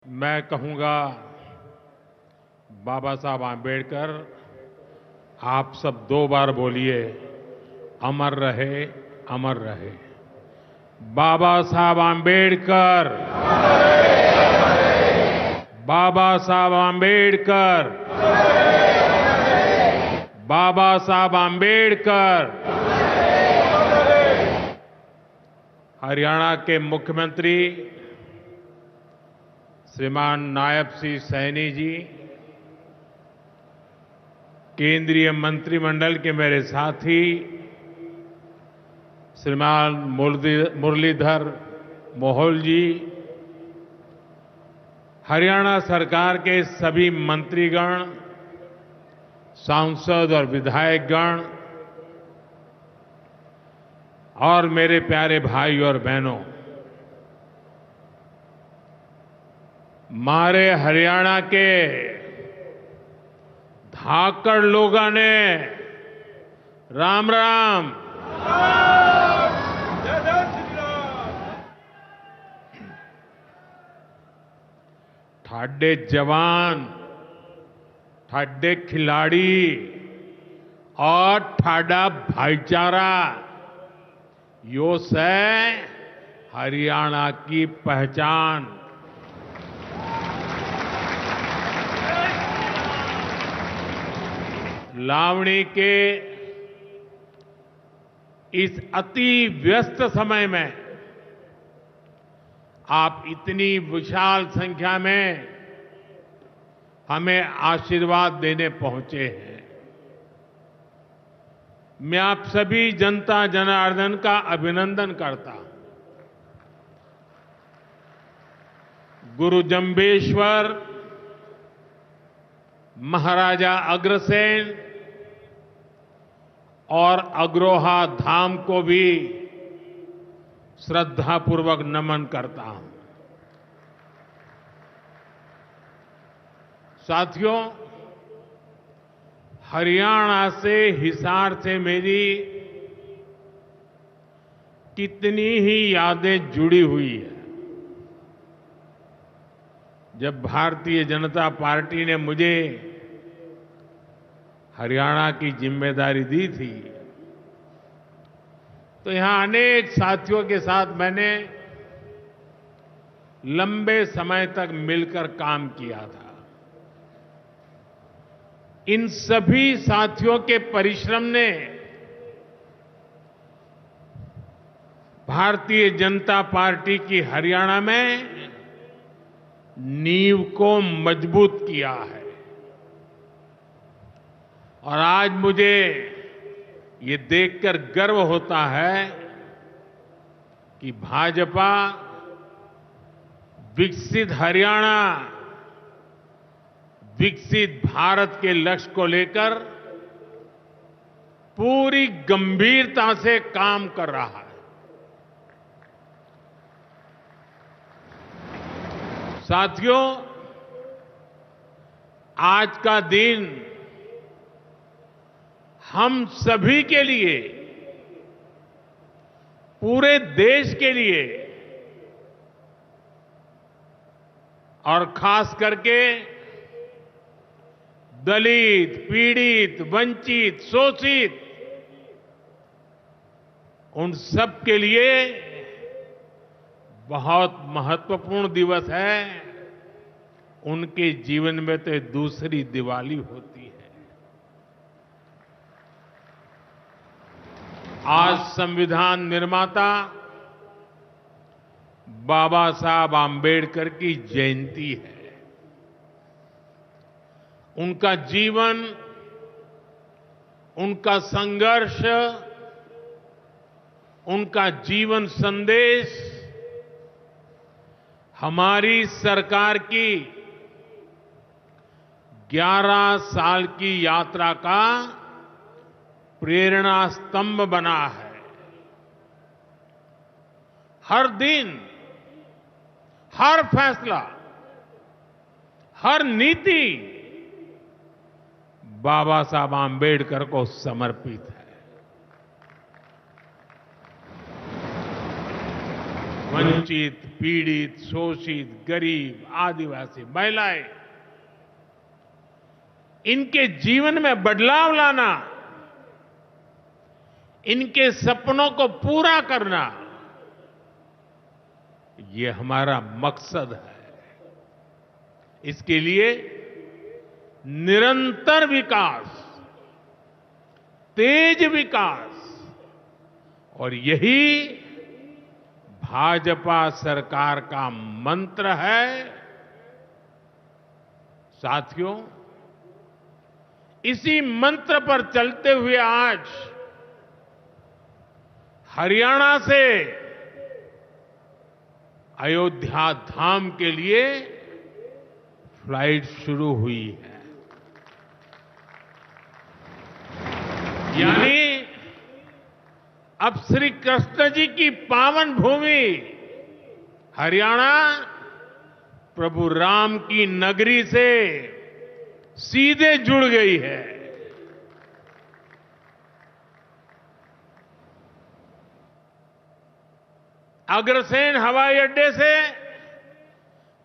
मैं कहूंगा बाबा साहब आंबेडकर। आप सब 2 बार बोलिए, अमर रहे, अमर रहे। बाबा साहब आंबेडकर, बाबा साहब आंबेडकर, बाबा साहब आंबेडकर। हरियाणा के मुख्यमंत्री श्रीमान नायब सिंह सैनी जी, केंद्रीय मंत्रिमंडल के मेरे साथी श्रीमान मुरलीधर मोहोल जी, हरियाणा सरकार के सभी मंत्रीगण, सांसद और विधायकगण और मेरे प्यारे भाई और बहनों, मारे हरियाणा के धाकड़ लोगों ने राम राम। ठाडे जवान, ठाडे खिलाड़ी और ठाडा भाईचारा, यो से हरियाणा की पहचान। लावणी के इस अति व्यस्त समय में आप इतनी विशाल संख्या में हमें आशीर्वाद देने पहुंचे हैं। मैं आप सभी जनता जनार्दन का अभिनंदन करता हूं। गुरु जंबेश्वर, महाराजा अग्रसेन और अग्रोहा धाम को भी श्रद्धापूर्वक नमन करता हूं। साथियों, हरियाणा से, हिसार से मेरी कितनी ही यादें जुड़ी हुई है। जब भारतीय जनता पार्टी ने मुझे हरियाणा की जिम्मेदारी दी थी, तो यहां अनेक साथियों के साथ मैंने लंबे समय तक मिलकर काम किया था। इन सभी साथियों के परिश्रम ने भारतीय जनता पार्टी की हरियाणा में नींव को मजबूत किया है। और आज मुझे ये देखकर गर्व होता है कि भाजपा विकसित हरियाणा, विकसित भारत के लक्ष्य को लेकर पूरी गंभीरता से काम कर रहा है। साथियों, आज का दिन हम सभी के लिए, पूरे देश के लिए और खास करके दलित, पीड़ित, वंचित, शोषित, उन सब के लिए बहुत महत्वपूर्ण दिवस है। उनके जीवन में तो दूसरी दिवाली होती है। आज संविधान निर्माता बाबा साहब आंबेडकर की जयंती है। उनका जीवन, उनका संघर्ष, उनका जीवन संदेश हमारी सरकार की 11 साल की यात्रा का प्रेरणा स्तंभ बना है। हर दिन, हर फैसला, हर नीति बाबा साहब आंबेडकर को समर्पित है। वंचित, पीड़ित, शोषित, गरीब, आदिवासी, महिलाएं, इनके जीवन में बदलाव लाना, इनके सपनों को पूरा करना, ये हमारा मकसद है। इसके लिए निरंतर विकास, तेज विकास, और यही भाजपा सरकार का मंत्र है। साथियों, इसी मंत्र पर चलते हुए आज हरियाणा से अयोध्या धाम के लिए फ्लाइट शुरू हुई है। यानी अब श्री कृष्ण जी की पावन भूमि हरियाणा प्रभु राम की नगरी से सीधे जुड़ गई है। अग्रसेन हवाई अड्डे से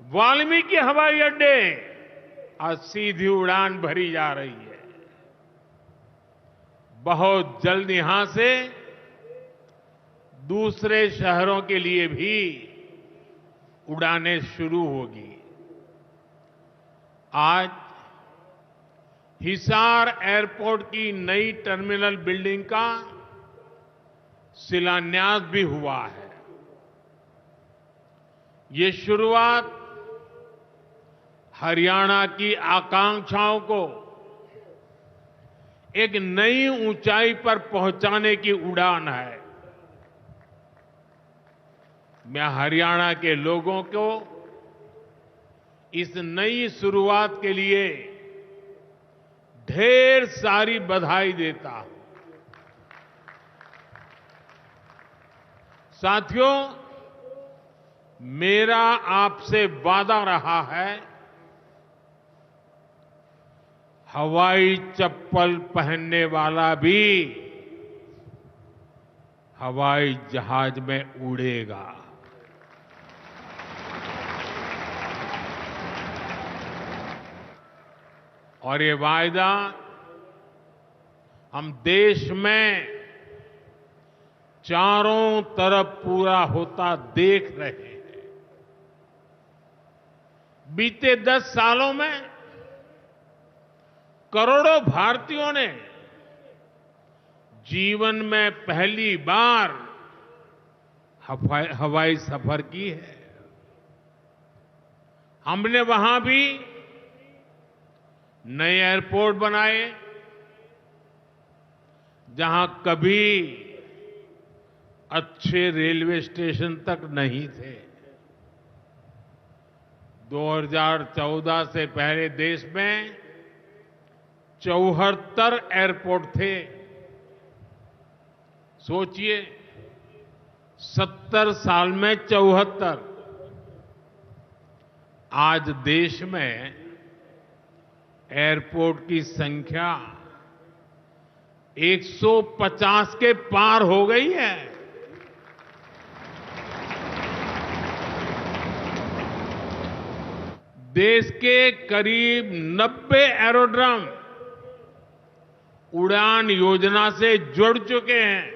वाल्मीकि हवाई अड्डे आज सीधी उड़ान भरी जा रही है। बहुत जल्द यहां से दूसरे शहरों के लिए भी उड़ानें शुरू होगी। आज हिसार एयरपोर्ट की नई टर्मिनल बिल्डिंग का शिलान्यास भी हुआ है। ये शुरुआत हरियाणा की आकांक्षाओं को एक नई ऊंचाई पर पहुंचाने की उड़ान है। मैं हरियाणा के लोगों को इस नई शुरुआत के लिए ढेर सारी बधाई देता हूं। साथियों, मेरा आपसे वादा रहा है, हवाई चप्पल पहनने वाला भी हवाई जहाज में उड़ेगा। और ये वायदा हम देश में चारों तरफ पूरा होता देख रहे हैं। बीते 10 सालों में करोड़ों भारतीयों ने जीवन में पहली बार हवाई सफर की है। हमने वहां भी नए एयरपोर्ट बनाए जहां कभी अच्छे रेलवे स्टेशन तक नहीं थे। 2014 से पहले देश में 74 एयरपोर्ट थे। सोचिए, 70 साल में 74। आज देश में एयरपोर्ट की संख्या 150 के पार हो गई है। देश के करीब 90 एरोड्रम उड़ान योजना से जुड़ चुके हैं।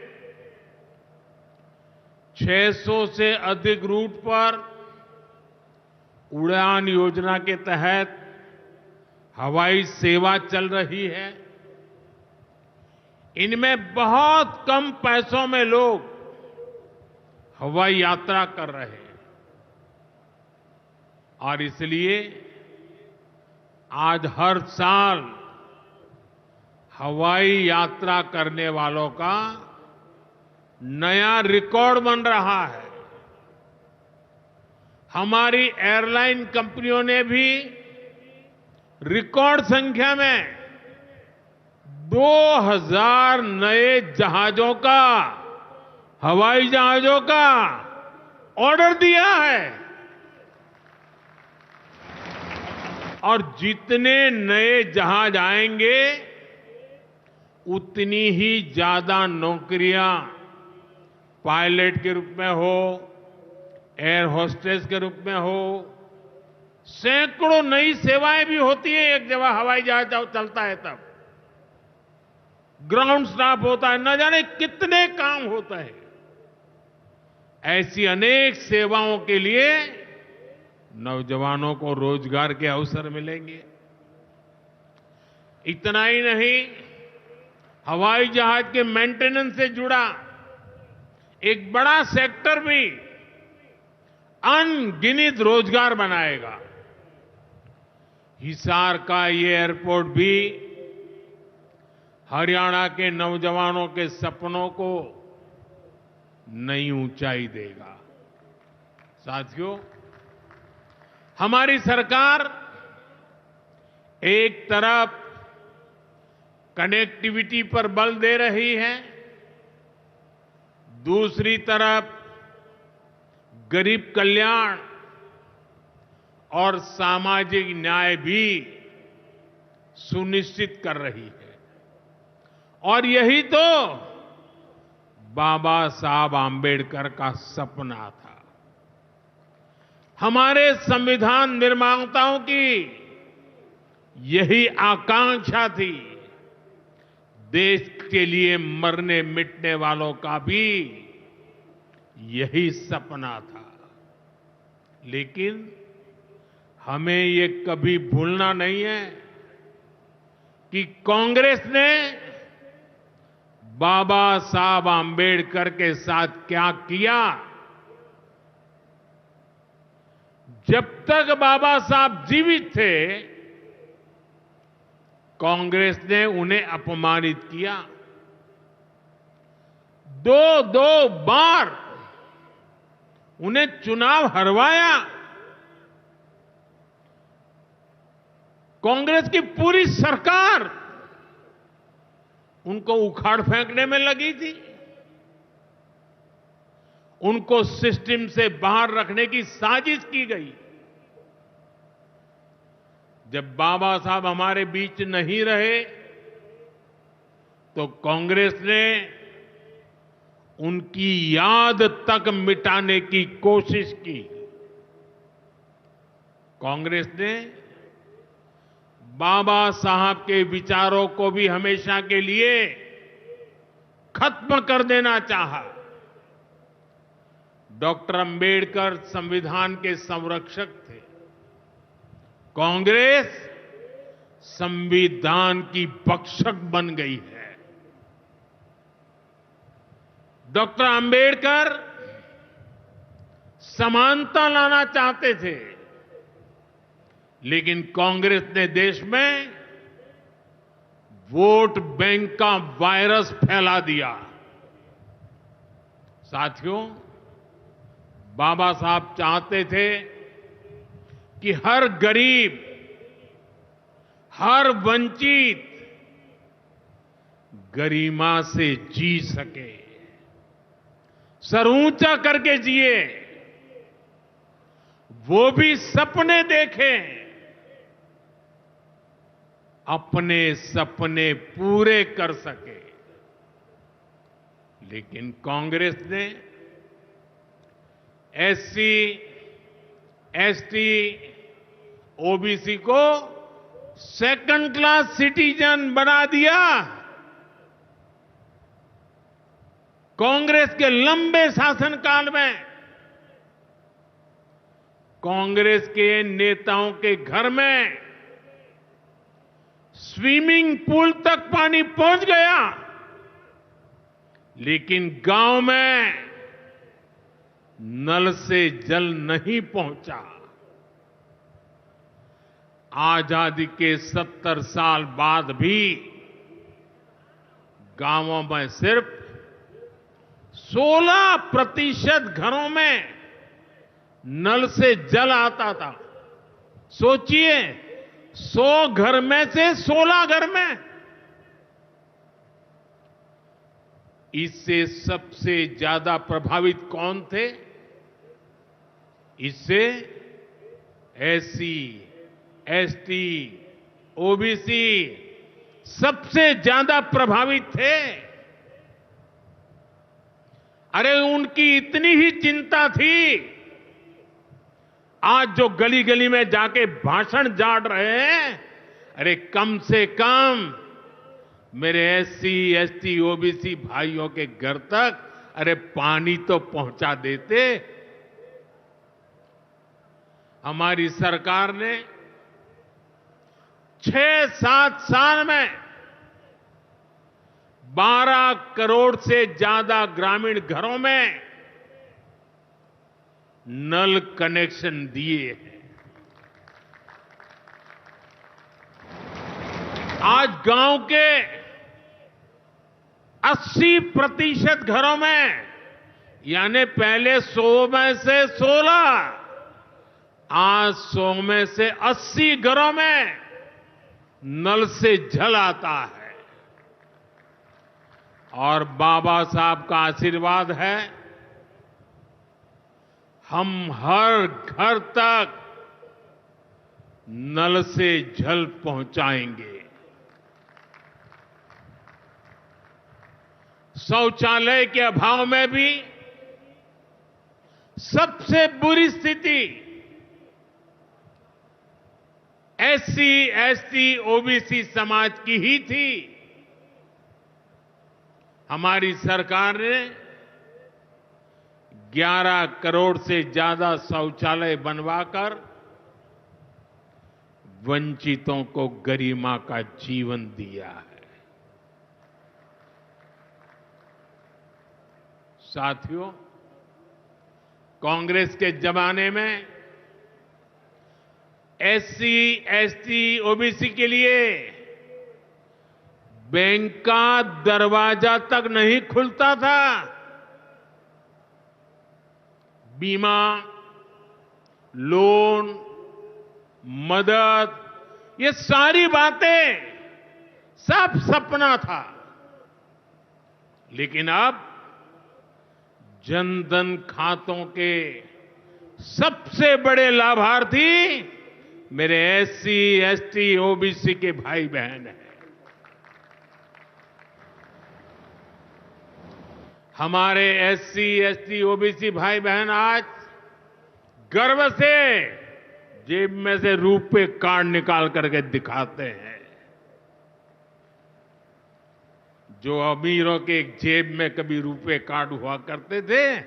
600 से अधिक रूट पर उड़ान योजना के तहत हवाई सेवा चल रही है। इनमें बहुत कम पैसों में लोग हवाई यात्रा कर रहे हैं और इसलिए आज हर साल हवाई यात्रा करने वालों का नया रिकॉर्ड बन रहा है। हमारी एयरलाइन कंपनियों ने भी रिकॉर्ड संख्या में 2000 नए जहाजों का, हवाई जहाजों का ऑर्डर दिया है। और जितने नए जहाज आएंगे उतनी ही ज्यादा नौकरियां पायलट के रूप में हो, एयर होस्टेस के रूप में हो, सैकड़ों नई सेवाएं भी होती है। एक जगह हवाई जहाज चलता है तब ग्राउंड स्टाफ होता है, न जाने कितने काम होते हैं। ऐसी अनेक सेवाओं के लिए नौजवानों को रोजगार के अवसर मिलेंगे। इतना ही नहीं, हवाई जहाज के मेंटेनेंस से जुड़ा एक बड़ा सेक्टर भी अनगिनत रोजगार बनाएगा। हिसार का ये एयरपोर्ट भी हरियाणा के नौजवानों के सपनों को नई ऊंचाई देगा। साथियों, हमारी सरकार एक तरफ कनेक्टिविटी पर बल दे रही है, दूसरी तरफ गरीब कल्याण और सामाजिक न्याय भी सुनिश्चित कर रही है। और यही तो बाबा साहब आंबेडकर का सपना था। हमारे संविधान निर्माताओं की यही आकांक्षा थी। देश के लिए मरने मिटने वालों का भी यही सपना था। लेकिन हमें ये कभी भूलना नहीं है कि कांग्रेस ने बाबा साहब आंबेडकर के साथ क्या किया। जब तक बाबा साहब जीवित थे, कांग्रेस ने उन्हें अपमानित किया। दो बार उन्हें चुनाव हरवाया। कांग्रेस की पूरी सरकार उनको उखाड़ फेंकने में लगी थी। उनको सिस्टम से बाहर रखने की साजिश की गई। जब बाबा साहब हमारे बीच नहीं रहे तो कांग्रेस ने उनकी याद तक मिटाने की कोशिश की। कांग्रेस ने बाबा साहब के विचारों को भी हमेशा के लिए खत्म कर देना चाहा। डॉक्टर अंबेडकर संविधान के संरक्षक थे। कांग्रेस संविधान की भक्षक बन गई है। डॉक्टर अंबेडकर समानता लाना चाहते थे, लेकिन कांग्रेस ने देश में वोट बैंक का वायरस फैला दिया। साथियों, बाबा साहब चाहते थे कि हर गरीब, हर वंचित गरिमा से जी सके, सर ऊंचा करके जिए, वो भी सपने देखें, अपने सपने पूरे कर सके। लेकिन कांग्रेस ने एससी, एसटी, ओबीसी को सेकंड क्लास सिटीजन बना दिया। कांग्रेस के लंबे शासनकाल में कांग्रेस के नेताओं के घर में स्विमिंग पूल तक पानी पहुंच गया, लेकिन गांव में नल से जल नहीं पहुंचा। आजादी के 70 साल बाद भी गांवों में सिर्फ 16% घरों में नल से जल आता था। सोचिए, 100 घर में से 16 घर में। इससे सबसे ज्यादा प्रभावित कौन थे? इससे एससी, एसटी, ओबीसी सबसे ज्यादा प्रभावित थे। अरे उनकी इतनी ही चिंता थी आज जो गली गली में जाके भाषण झाड़ रहे हैं, अरे कम से कम मेरे एससी, एसटी, ओबीसी भाइयों के घर तक अरे पानी तो पहुंचा देते। हमारी सरकार ने 6-7 साल में 12 करोड़ से ज्यादा ग्रामीण घरों में नल कनेक्शन दिए हैं। आज गांव के 80% घरों में, यानी पहले 100 में से 16, आज 100 में से 80 घरों में नल से जल आता है। और बाबा साहब का आशीर्वाद है, हम हर घर तक नल से जल पहुंचाएंगे। शौचालय के अभाव में भी सबसे बुरी स्थिति एससी, एसटी, ओबीसी समाज की ही थी। हमारी सरकार ने 11 करोड़ से ज्यादा शौचालय बनवाकर वंचितों को गरिमा का जीवन दिया है। साथियों, कांग्रेस के जमाने में एससी, एसटी, ओबीसी के लिए बैंक का दरवाजा तक नहीं खुलता था। बीमा, लोन, मदद, ये सारी बातें सब सपना था। लेकिन अब जनधन खातों के सबसे बड़े लाभार्थी मेरे एससी, एसटी, ओबीसी के भाई बहन हैं। हमारे एससी, एसटी, ओबीसी भाई बहन आज गर्व से जेब में से रुपए कार्ड निकाल करके दिखाते हैं। जो अमीरों के जेब में कभी रुपए कार्ड हुआ करते थे,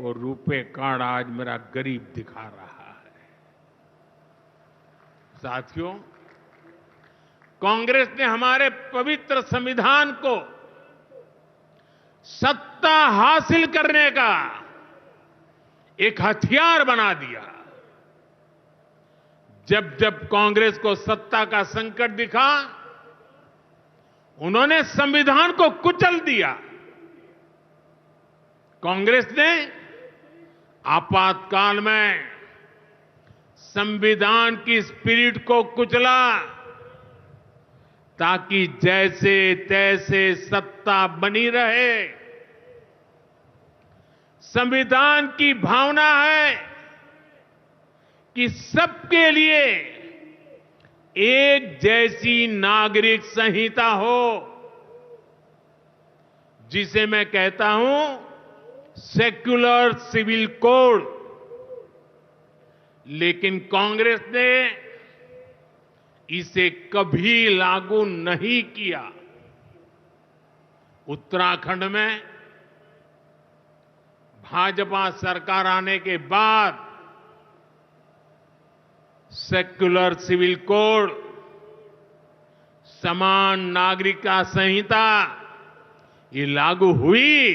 वो रुपए कार्ड आज मेरा गरीब दिखा रहा है। साथियों, कांग्रेस ने हमारे पवित्र संविधान को सत्ता हासिल करने का एक हथियार बना दिया। जब जब कांग्रेस को सत्ता का संकट दिखा, उन्होंने संविधान को कुचल दिया। कांग्रेस ने आपातकाल में संविधान की स्पिरिट को कुचला, ताकि जैसे तैसे सत्ता बनी रहे। संविधान की भावना है कि सबके लिए एक जैसी नागरिक संहिता हो, जिसे मैं कहता हूं सेक्युलर सिविल कोड। लेकिन कांग्रेस ने इसे कभी लागू नहीं किया। उत्तराखंड में भाजपा सरकार आने के बाद सेक्युलर सिविल कोड, समान नागरिकता संहिता, ये लागू हुई।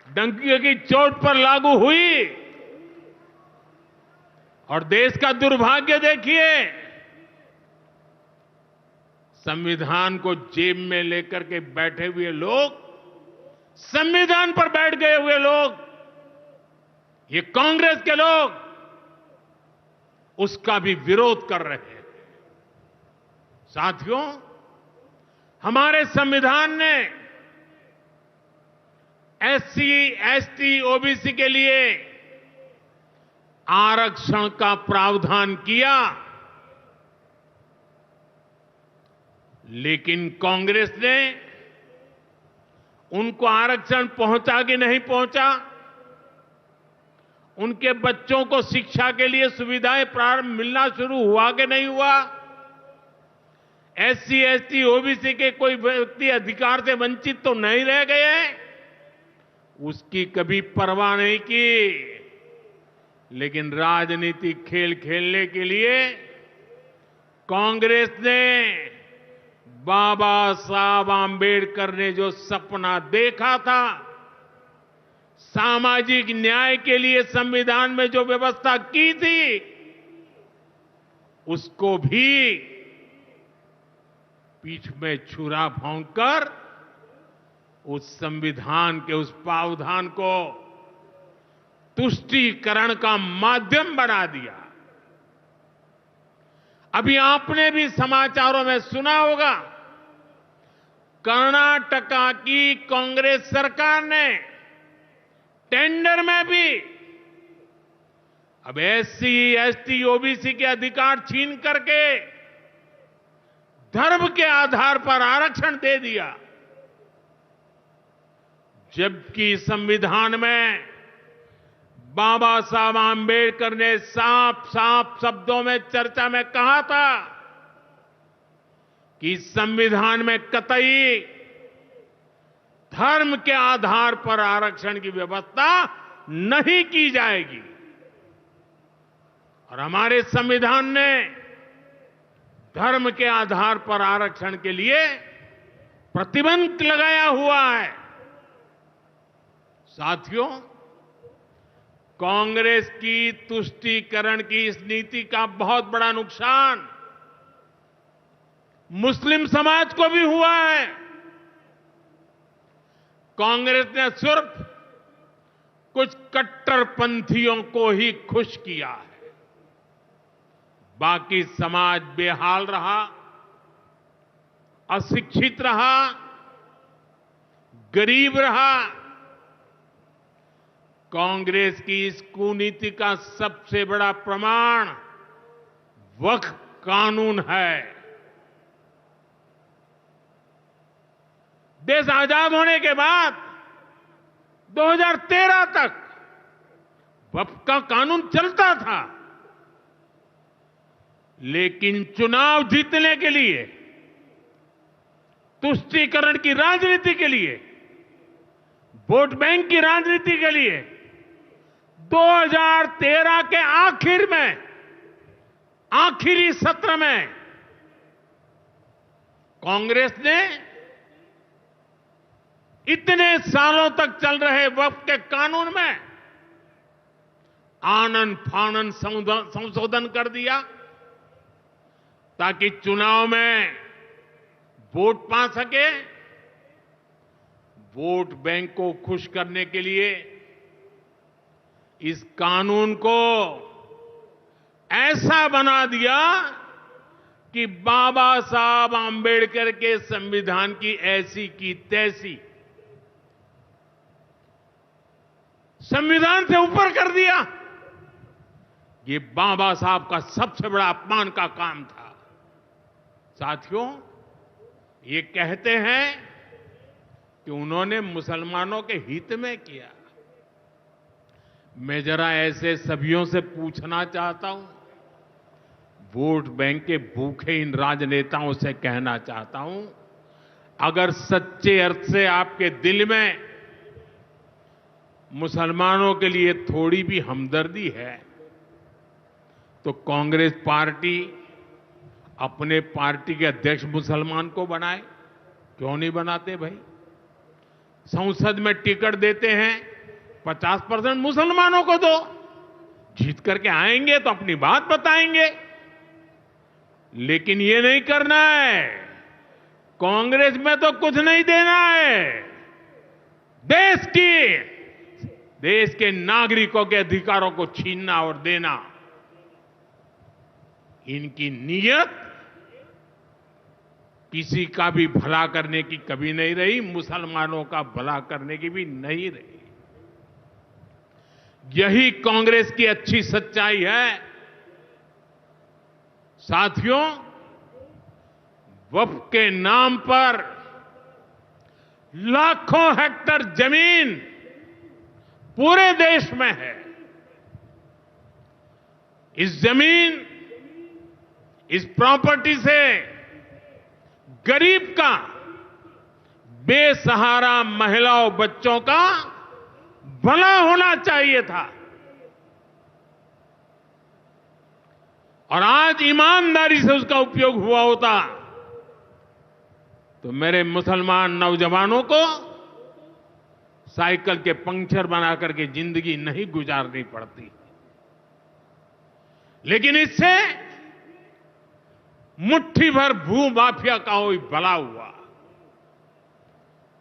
डंकी की चोट पर लागू हुई। और देश का दुर्भाग्य देखिए, संविधान को जेब में लेकर के बैठे हुए लोग, संविधान पर बैठ गए हुए लोग, ये कांग्रेस के लोग उसका भी विरोध कर रहे हैं। साथियों, हमारे संविधान ने एससी, एसटी, ओबीसी के लिए आरक्षण का प्रावधान किया, लेकिन कांग्रेस ने उनको आरक्षण पहुंचा कि नहीं पहुंचा, उनके बच्चों को शिक्षा के लिए सुविधाएं प्रारंभ मिलना शुरू हुआ कि नहीं हुआ? एससी, एसटी, ओबीसी के कोई व्यक्ति अधिकार से वंचित तो नहीं रह गए? उसकी कभी परवाह नहीं की। लेकिन राजनीतिक खेल खेलने के लिए कांग्रेस ने बाबा साहब आंबेडकर ने जो सपना देखा था, सामाजिक न्याय के लिए संविधान में जो व्यवस्था की थी, उसको भी पीठ में छुरा भोंककर उस संविधान के उस प्रावधान को तुष्टीकरण का माध्यम बना दिया। अभी आपने भी समाचारों में सुना होगा, कर्नाटका की कांग्रेस सरकार ने टेंडर में भी अब एससी, एसटी, ओबीसी के अधिकार छीन करके धर्म के आधार पर आरक्षण दे दिया। जबकि संविधान में बाबा साहब आंबेडकर ने साफ साफ शब्दों में चर्चा में कहा था कि संविधान में कतई धर्म के आधार पर आरक्षण की व्यवस्था नहीं की जाएगी। और हमारे संविधान ने धर्म के आधार पर आरक्षण के लिए प्रतिबंध लगाया हुआ है। साथियों, कांग्रेस की तुष्टीकरण की इस नीति का बहुत बड़ा नुकसान मुस्लिम समाज को भी हुआ है। कांग्रेस ने सिर्फ कुछ कट्टरपंथियों को ही खुश किया है, बाकी समाज बेहाल रहा, अशिक्षित रहा, गरीब रहा। कांग्रेस की इस कुनीति का सबसे बड़ा प्रमाण वक्फ कानून है। देश आजाद होने के बाद 2013 तक वक्फ का कानून चलता था, लेकिन चुनाव जीतने के लिए, तुष्टीकरण की राजनीति के लिए, वोट बैंक की राजनीति के लिए 2013 के आखिर में, आखिरी सत्र में कांग्रेस ने इतने सालों तक चल रहे वक्फ के कानून में आनन फानन संशोधन कर दिया ताकि चुनाव में वोट पा सके। वोट बैंक को खुश करने के लिए इस कानून को ऐसा बना दिया कि बाबा साहब आंबेडकर के संविधान की ऐसी की तैसी संविधान से ऊपर कर दिया। ये बाबा साहब का सबसे बड़ा अपमान का काम था। साथियों, ये कहते हैं कि उन्होंने मुसलमानों के हित में किया। मैं जरा ऐसे सभियों से पूछना चाहता हूं, वोट बैंक के भूखे इन राजनेताओं से कहना चाहता हूं, अगर सच्चे अर्थ से आपके दिल में मुसलमानों के लिए थोड़ी भी हमदर्दी है तो कांग्रेस पार्टी अपने पार्टी के अध्यक्ष मुसलमान को बनाए। क्यों नहीं बनाते भाई? संसद में टिकट देते हैं, 50% मुसलमानों को दो, जीत करके आएंगे तो अपनी बात बताएंगे। लेकिन ये नहीं करना है। कांग्रेस में तो कुछ नहीं देना है। देश के नागरिकों के अधिकारों को छीनना और देना, इनकी नीयत किसी का भी भला करने की कभी नहीं रही, मुसलमानों का भला करने की भी नहीं रही। यही कांग्रेस की अच्छी सच्चाई है। साथियों, वक्फ के नाम पर लाखों हेक्टेयर जमीन पूरे देश में है, इस जमीन, इस प्रॉपर्टी से गरीब का, बेसहारा महिलाओं बच्चों का भला होना चाहिए था। और आज ईमानदारी से उसका उपयोग हुआ होता तो मेरे मुसलमान नौजवानों को साइकिल के पंक्चर बना करके जिंदगी नहीं गुजारनी पड़ती। लेकिन इससे मुट्ठी भर भू माफिया का कोई भला हुआ।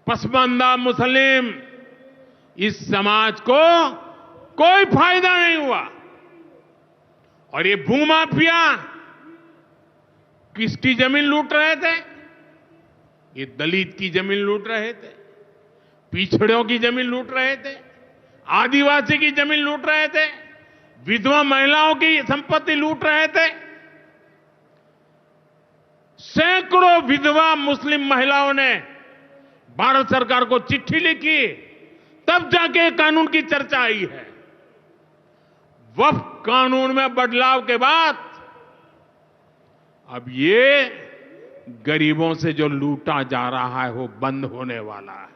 पसमानदा मुस्लिम इस समाज को कोई फायदा नहीं हुआ। और ये भूमाफिया किसकी जमीन लूट रहे थे? ये दलित की जमीन लूट रहे थे, पिछड़ों की जमीन लूट रहे थे, आदिवासी की जमीन लूट रहे थे, विधवा महिलाओं की संपत्ति लूट रहे थे। सैकड़ों विधवा मुस्लिम महिलाओं ने भारत सरकार को चिट्ठी लिखी, तब जाके कानून की चर्चा आई है। वक्फ कानून में बदलाव के बाद अब ये गरीबों से जो लूटा जा रहा है वो बंद होने वाला है।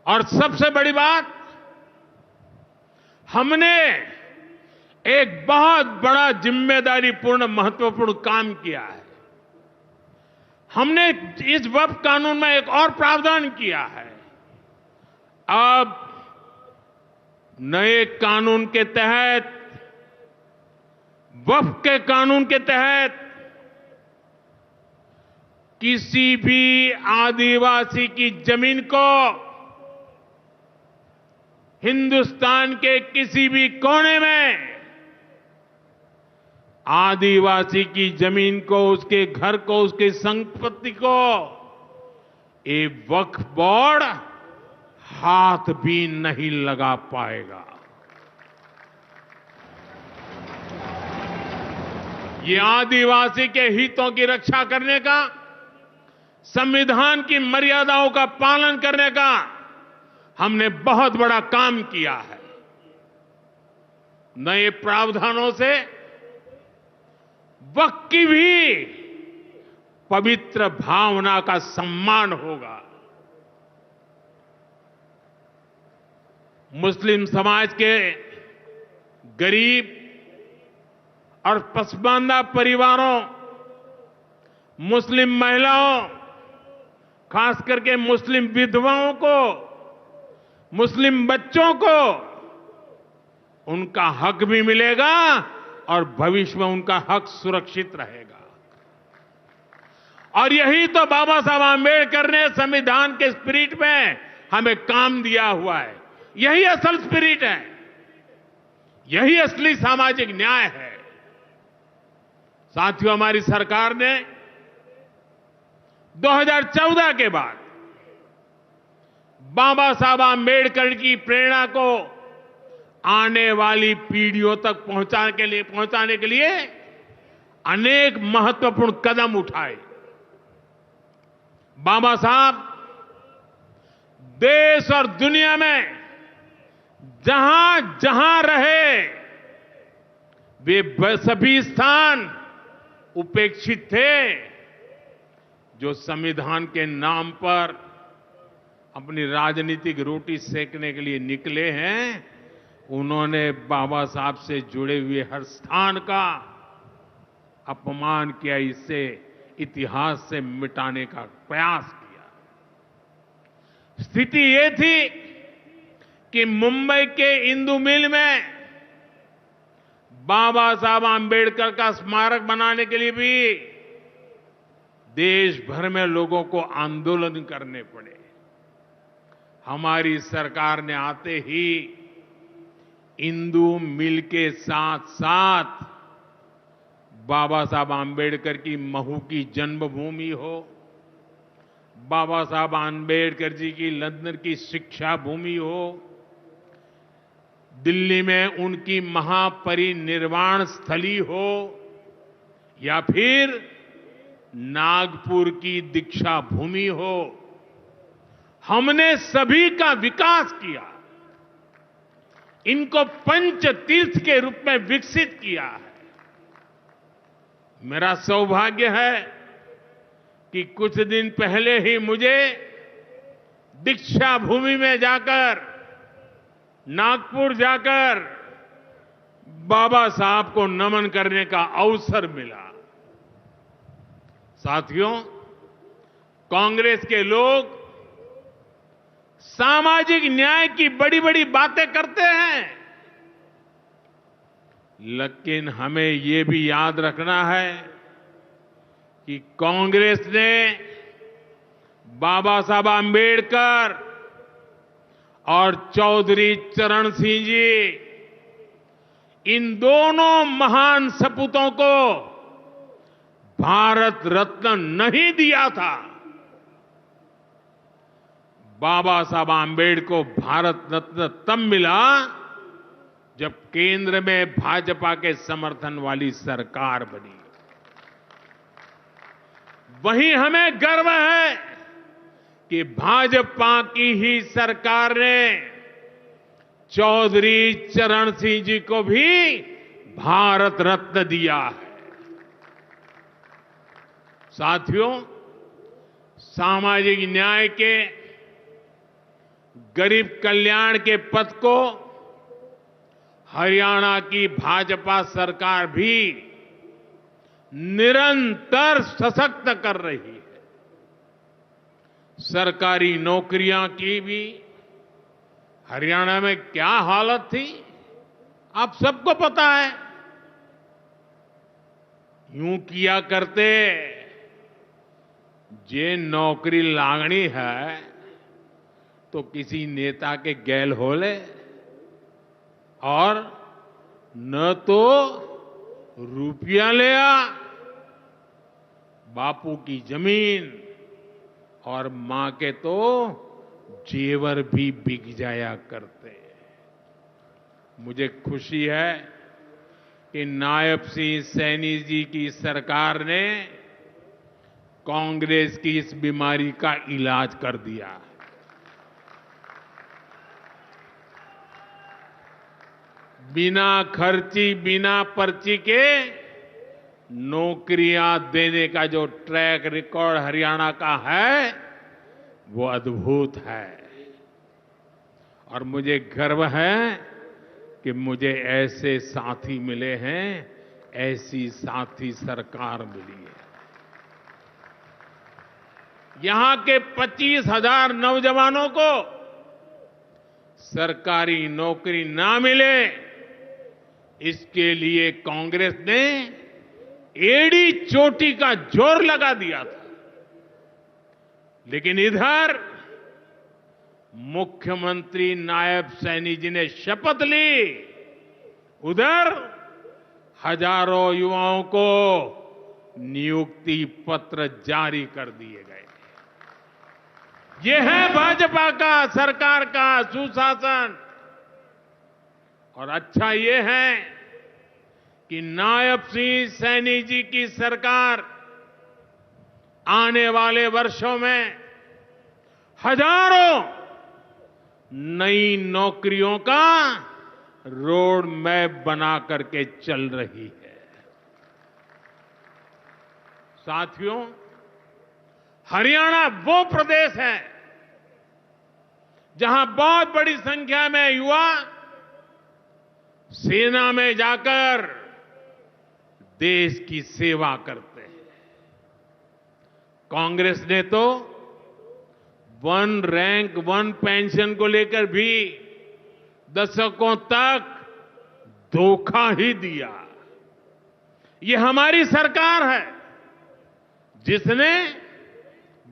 और सबसे बड़ी बात, हमने एक बहुत बड़ा जिम्मेदारीपूर्ण महत्वपूर्ण काम किया है। हमने इस वक्फ कानून में एक और प्रावधान किया है। अब नए कानून के तहत, वक्फ के कानून के तहत किसी भी आदिवासी की जमीन को हिंदुस्तान के किसी भी कोने में आदिवासी की जमीन को, उसके घर को, उसकी संपत्ति को ये वक्फ बोर्ड हाथ भी नहीं लगा पाएगा। ये आदिवासी के हितों की रक्षा करने का, संविधान की मर्यादाओं का पालन करने का हमने बहुत बड़ा काम किया है। नए प्रावधानों से वक्फ की भी पवित्र भावना का सम्मान होगा। मुस्लिम समाज के गरीब और पसमानदा परिवारों, मुस्लिम महिलाओं, खास करके मुस्लिम विधवाओं को, मुस्लिम बच्चों को उनका हक भी मिलेगा और भविष्य में उनका हक सुरक्षित रहेगा। और यही तो बाबा साहब आंबेडकर ने संविधान के स्पिरिट में हमें काम दिया हुआ है। यही असल स्पिरिट है, यही असली सामाजिक न्याय है। साथियों, हमारी सरकार ने 2014 के बाद बाबा साहब आंबेडकर की प्रेरणा को आने वाली पीढ़ियों तक पहुंचाने के लिए अनेक महत्वपूर्ण कदम उठाए। बाबा साहब देश और दुनिया में जहां जहां रहे, वे सभी स्थान उपेक्षित थे। जो संविधान के नाम पर अपनी राजनीतिक रोटी सेकने के लिए निकले हैं, उन्होंने बाबा साहब से जुड़े हुए हर स्थान का अपमान किया, इसे इतिहास से मिटाने का प्रयास किया। स्थिति ये थी कि मुंबई के इंदु मिल में बाबा साहब आंबेडकर का स्मारक बनाने के लिए भी देश भर में लोगों को आंदोलन करने पड़े। हमारी सरकार ने आते ही इंदु मिल के साथ साथ बाबा साहब आंबेडकर की महू की जन्मभूमि हो, बाबा साहब आंबेडकर जी की लंदन की शिक्षा भूमि हो, दिल्ली में उनकी महापरिनिर्वाण स्थली हो, या फिर नागपुर की दीक्षा भूमि हो, हमने सभी का विकास किया, इनको पंच तीर्थ के रूप में विकसित किया है। मेरा सौभाग्य है कि कुछ दिन पहले ही मुझे दीक्षा भूमि में जाकर, नागपुर जाकर बाबा साहब को नमन करने का अवसर मिला। साथियों, कांग्रेस के लोग सामाजिक न्याय की बड़ी बड़ी बातें करते हैं, लेकिन हमें ये भी याद रखना है कि कांग्रेस ने बाबा साहब आंबेडकर और चौधरी चरण सिंह जी, इन दोनों महान सपूतों को भारत रत्न नहीं दिया था। बाबा साहब आंबेडकर को भारत रत्न तब मिला जब केंद्र में भाजपा के समर्थन वाली सरकार बनी। वहीं हमें गर्व है कि भाजपा की ही सरकार ने चौधरी चरण सिंह जी को भी भारत रत्न दिया है। साथियों, सामाजिक न्याय के, गरीब कल्याण के पथ को हरियाणा की भाजपा सरकार भी निरंतर सशक्त कर रही है। सरकारी नौकरियां की भी हरियाणा में क्या हालत थी, आप सबको पता है। यूं किया करते, जे नौकरी लागनी है तो किसी नेता के गैल हो ले, और न तो रुपया ले आ, बापू की जमीन और मां के तो जेवर भी बिक जाया करते। मुझे खुशी है कि नायब सिंह सैनी जी की सरकार ने कांग्रेस की इस बीमारी का इलाज कर दिया। बिना खर्ची, बिना पर्ची के नौकरियां देने का जो ट्रैक रिकॉर्ड हरियाणा का है, वो अद्भुत है। और मुझे गर्व है कि मुझे ऐसे साथी मिले हैं, ऐसी साथी सरकार मिली है। यहां के 25,000 नौजवानों को सरकारी नौकरी ना मिले, इसके लिए कांग्रेस ने एड़ी चोटी का जोर लगा दिया था। लेकिन इधर मुख्यमंत्री नायब सैनी जी ने शपथ ली, उधर हजारों युवाओं को नियुक्ति पत्र जारी कर दिए गए। यह है भाजपा का, सरकार का सुशासन। और अच्छा ये है कि नायब सिंह सैनी जी की सरकार आने वाले वर्षों में हजारों नई नौकरियों का रोड मैप बना करके चल रही है। साथियों, हरियाणा वो प्रदेश है जहां बहुत बड़ी संख्या में युवा सेना में जाकर देश की सेवा करते हैं। कांग्रेस ने तो वन रैंक वन पेंशन को लेकर भी दशकों तक धोखा ही दिया। ये हमारी सरकार है जिसने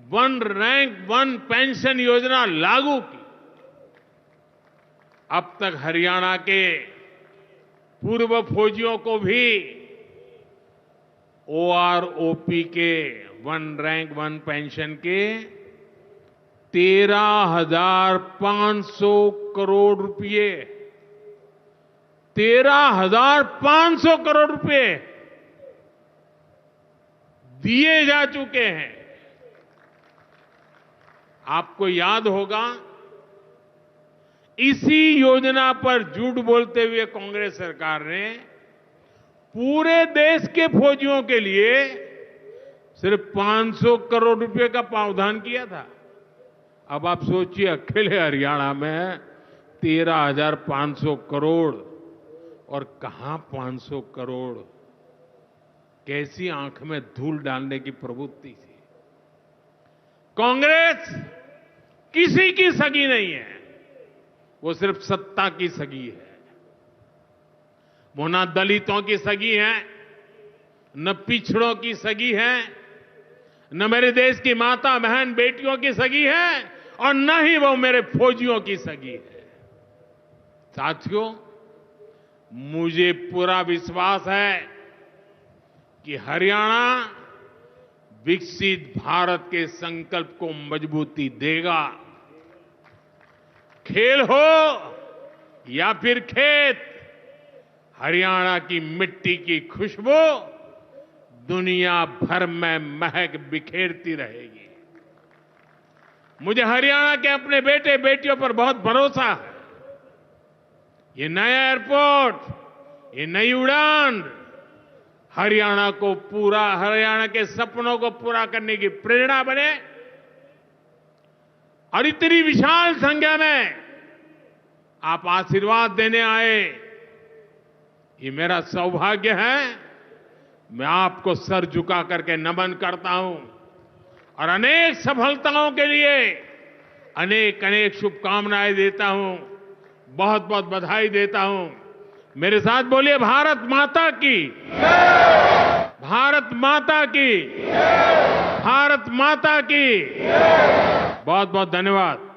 वन रैंक वन पेंशन योजना लागू की। अब तक हरियाणा के पूर्व फौजियों को भी ओआरओपी के वन रैंक वन पेंशन के 13,500 करोड़ रुपए, 13,500 करोड़ रुपए दिए जा चुके हैं। आपको याद होगा, इसी योजना पर झूठ बोलते हुए कांग्रेस सरकार ने पूरे देश के फौजियों के लिए सिर्फ 500 करोड़ रुपए का प्रावधान किया था। अब आप सोचिए, अकेले हरियाणा में 13,500 करोड़, और कहां 500 करोड़, कैसी आंख में धूल डालने की प्रवृत्ति थी। कांग्रेस किसी की सगी नहीं है, वो सिर्फ सत्ता की सगी है। वो न दलितों की सगी है, न पिछड़ों की सगी है, न मेरे देश की माता बहन बेटियों की सगी है, और न ही वो मेरे फौजियों की सगी है। साथियों, मुझे पूरा विश्वास है कि हरियाणा विकसित भारत के संकल्प को मजबूती देगा। खेल हो या फिर खेत, हरियाणा की मिट्टी की खुशबू दुनिया भर में महक बिखेरती रहेगी। मुझे हरियाणा के अपने बेटे बेटियों पर बहुत भरोसा है। ये नया एयरपोर्ट, ये नई उड़ान हरियाणा के सपनों को पूरा करने की प्रेरणा बने, और इतनी विशाल संख्या में आप आशीर्वाद देने आए, ये मेरा सौभाग्य है। मैं आपको सर झुका करके नमन करता हूं, और अनेक सफलताओं के लिए अनेक अनेक शुभकामनाएं देता हूं, बहुत बहुत बधाई देता हूं। मेरे साथ बोलिए, भारत माता की, भारत माता की, भारत माता की। बहुत बहुत धन्यवाद।